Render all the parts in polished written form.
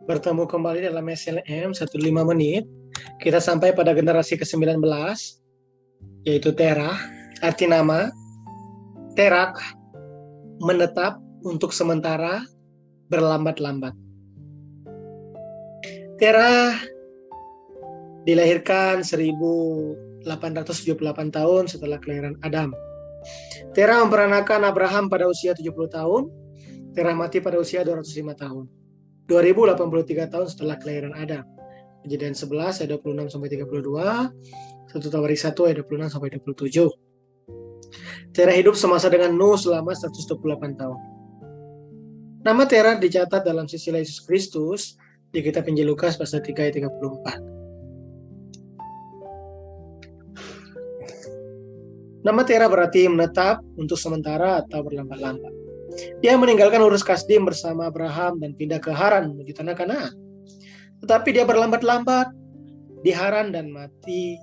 Bertemu kembali dalam SLM 15 menit. Kita sampai pada generasi ke-19, yaitu Terah. Arti nama, Terak, menetap untuk sementara, berlambat-lambat. Terah dilahirkan 1878 tahun setelah kelahiran Adam. Terah memperanakan Abraham pada usia 70 tahun. Terah mati pada usia 205 tahun. 2083 tahun setelah kelahiran Adam. Kejadian 11 ayat 26 sampai 32, 1 Tawarik 1 ayat 26 sampai 27. Terah hidup semasa dengan Nuh selama 128 tahun. Nama Terah dicatat dalam silsilah Yesus Kristus di kitab Injil Lukas pasal 3 ayat 34. Nama Terah berarti menetap untuk sementara atau berlambat-lambat. Dia meninggalkan Ur Kasdim bersama Abraham dan pindah ke Haran menuju tanah Kanaan. Tetapi dia berlambat-lambat di Haran dan mati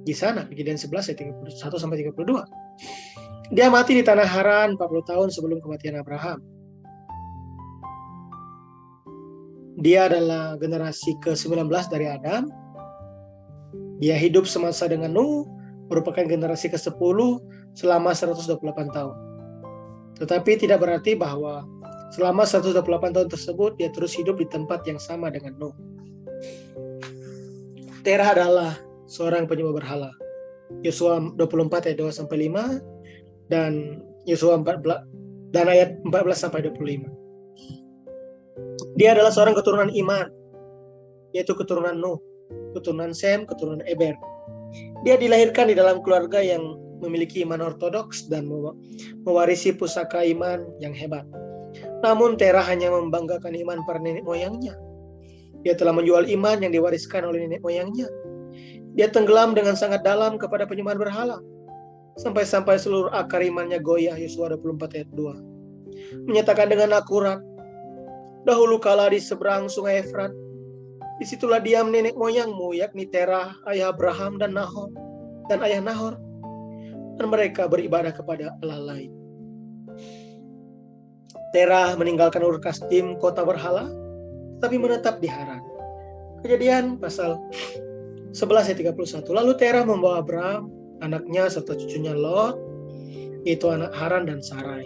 di sana. Kejadian 11 ayat 31 sampai 32. Dia mati di tanah Haran 40 tahun sebelum kematian Abraham. Dia adalah generasi ke-19 dari Adam. Dia hidup semasa dengan Nuh, merupakan generasi ke-10 selama 128 tahun. Tetapi tidak berarti bahwa selama 128 tahun tersebut dia terus hidup di tempat yang sama dengan Nuh. Terah adalah seorang penyembah berhala. Yosua 24 ayat 2 sampai 5 dan Yosua 14 dan ayat 14 sampai 25. Dia adalah seorang keturunan iman, yaitu keturunan Nuh, keturunan Sem, keturunan Eber. Dia dilahirkan di dalam keluarga yang memiliki iman ortodoks dan mewarisi pusaka iman yang hebat. Namun Terah hanya membanggakan iman para nenek moyangnya. Dia telah menjual iman yang diwariskan oleh nenek moyangnya. Dia tenggelam dengan sangat dalam kepada penyembahan berhala, sampai-sampai seluruh akar imannya goyah. Yosua 24 ayat 2 menyatakan dengan akurat, dahulu kala di seberang sungai Efrat, disitulah diam nenek moyangmu, yakni Terah, ayah Abraham dan Nahor, dan ayah Nahor, dan mereka beribadah kepada Allah lain. Terah meninggalkan Ur Kasdim, kota berhala, tapi menetap di Haran. Kejadian pasal 11 ayat 31. Lalu Terah membawa Abraham, anaknya, serta cucunya Lot, yaitu anak Haran, dan Sarai,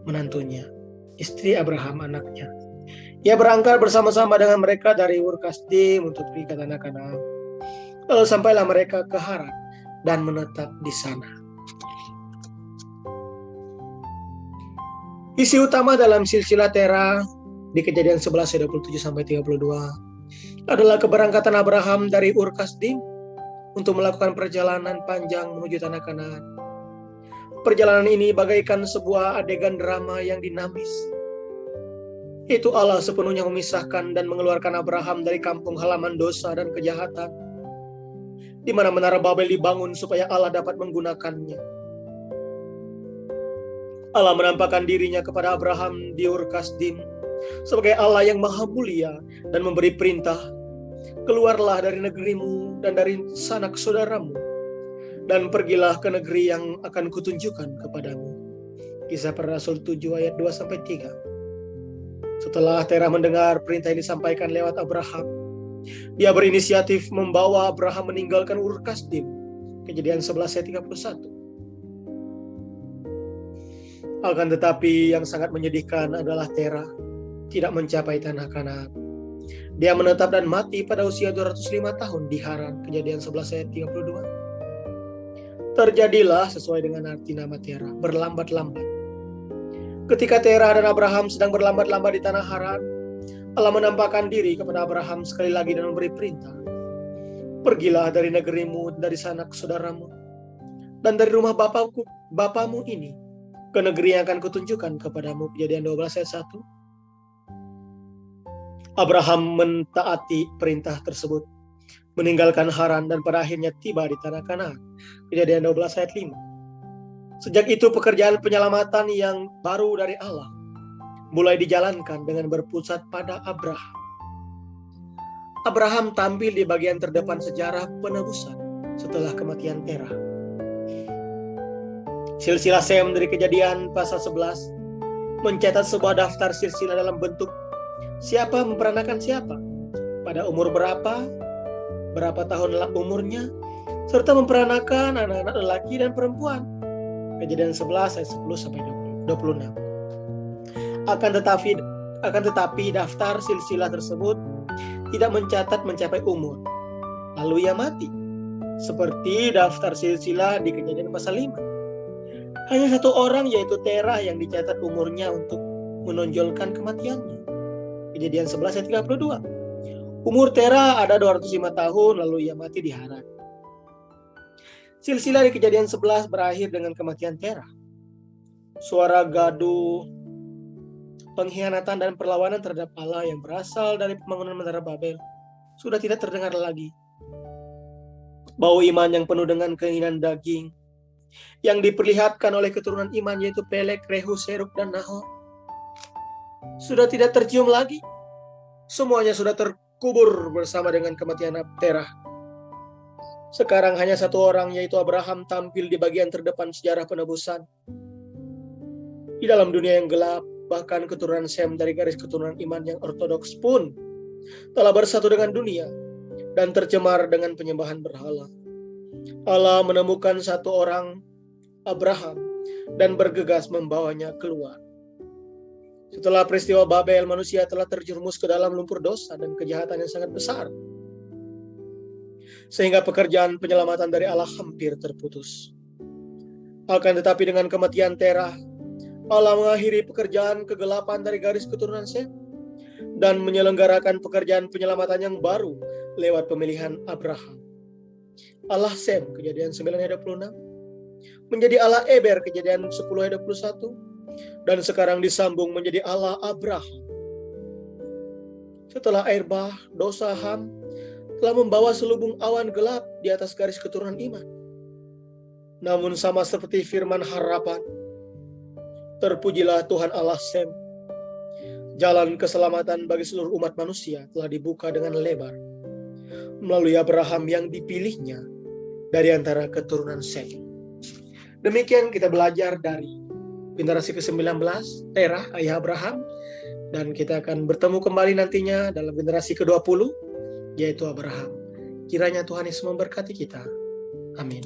menantunya, istri Abraham anaknya. Ia berangkat bersama-sama dengan mereka dari Ur Kasdim untuk pergi ke tanah Kanaan. Lalu sampailah mereka ke Haran dan menetap di sana. Isi utama dalam silsilah Terah di Kejadian 11 ayat 27 sampai 32 adalah keberangkatan Abraham dari Ur Kasdim untuk melakukan perjalanan panjang menuju tanah Kanaan. Perjalanan ini bagaikan sebuah adegan drama yang dinamis. Itu Allah sepenuhnya memisahkan dan mengeluarkan Abraham dari kampung halaman dosa dan kejahatan, di mana menara Babel dibangun supaya Allah dapat menggunakannya. Allah menampakkan dirinya kepada Abraham di Ur Kasdim sebagai Allah yang maha mulia dan memberi perintah, keluarlah dari negerimu dan dari sanak saudaramu, dan pergilah ke negeri yang akan kutunjukkan kepadamu. Kisah Para Rasul 7 ayat 2 sampai 3. Setelah Terah mendengar perintah yang disampaikan lewat Abraham, dia berinisiatif membawa Abraham meninggalkan Ur Kasdim. Kejadian 11 ayat 31. Akan tetapi yang sangat menyedihkan adalah Terah tidak mencapai tanah Kanaan. Dia menetap dan mati pada usia 205 tahun di Haran. Kejadian 11 ayat 32. Terjadilah sesuai dengan arti nama Terah, berlambat-lambat. Ketika Terah dan Abraham sedang berlambat-lambat di tanah Haran, Allah menampakkan diri kepada Abraham sekali lagi dan memberi perintah, pergilah dari negerimu, dari sanak saudaramu, dan dari rumah bapamu ini, ke negeri yang akan kutunjukkan kepadamu. Kejadian 12 ayat 1. Abraham mentaati perintah tersebut, meninggalkan Haran dan pada akhirnya tiba di tanah Kanaan. Kejadian 12 ayat 5. Sejak itu pekerjaan penyelamatan yang baru dari Allah mulai dijalankan dengan berpusat pada Abraham. Abraham tampil di bagian terdepan sejarah penebusan setelah kematian Terah. Silsilah Sem dari Kejadian pasal 11 mencatat sebuah daftar silsilah dalam bentuk Siapa memperanakan siapa, pada umur berapa tahun umurnya, serta memperanakan anak-anak lelaki dan perempuan. Kejadian 11 ayat 10 sampai 26. Akan tetapi daftar silsilah tersebut tidak mencatat mencapai umur, lalu ia mati. Seperti daftar silsilah di Kejadian pasal 5. Hanya satu orang, yaitu Terah, yang dicatat umurnya untuk menonjolkan kematiannya. Kejadian 11 ayat 32. Umur Terah ada 205 tahun, lalu ia mati di Haran. Silsilah di Kejadian 11 berakhir dengan kematian Terah. Suara gaduh, pengkhianatan dan perlawanan terhadap Allah yang berasal dari pembangunan Menara Babel sudah tidak terdengar lagi. Bau iman yang penuh dengan keinginan daging yang diperlihatkan oleh keturunan iman, yaitu Pelek, Rehu, Seruk, dan Nahor, sudah tidak tercium lagi. Semuanya sudah terkubur bersama dengan kematian Terah. Sekarang hanya satu orang, yaitu Abraham, tampil di bagian terdepan sejarah penebusan. Di dalam dunia yang gelap, bahkan keturunan Sem dari garis keturunan iman yang ortodoks pun telah bersatu dengan dunia dan tercemar dengan penyembahan berhala. Allah menemukan satu orang, Abraham, dan bergegas membawanya keluar. Setelah peristiwa Babel, manusia telah terjerumus ke dalam lumpur dosa dan kejahatan yang sangat besar, sehingga pekerjaan penyelamatan dari Allah hampir terputus. Akan tetapi dengan kematian Terah, Allah mengakhiri pekerjaan kegelapan dari garis keturunan Sem dan menyelenggarakan pekerjaan penyelamatan yang baru lewat pemilihan Abraham. Allah Sem, Kejadian 9 ayat 26, menjadi Allah Eber, Kejadian 10 ayat 21, dan sekarang disambung menjadi Allah Abraham. Setelah air bah, dosa Ham telah membawa selubung awan gelap di atas garis keturunan iman. Namun sama seperti firman harapan, terpujilah Tuhan Allah Sem. Jalan keselamatan bagi seluruh umat manusia telah dibuka dengan lebar melalui Abraham yang dipilihnya dari antara keturunan Sem. Demikian kita belajar dari generasi ke-19, Terah, ayah Abraham, dan kita akan bertemu kembali nantinya dalam generasi ke-20, yaitu Abraham. Kiranya Tuhan Yesus memberkati kita. Amin.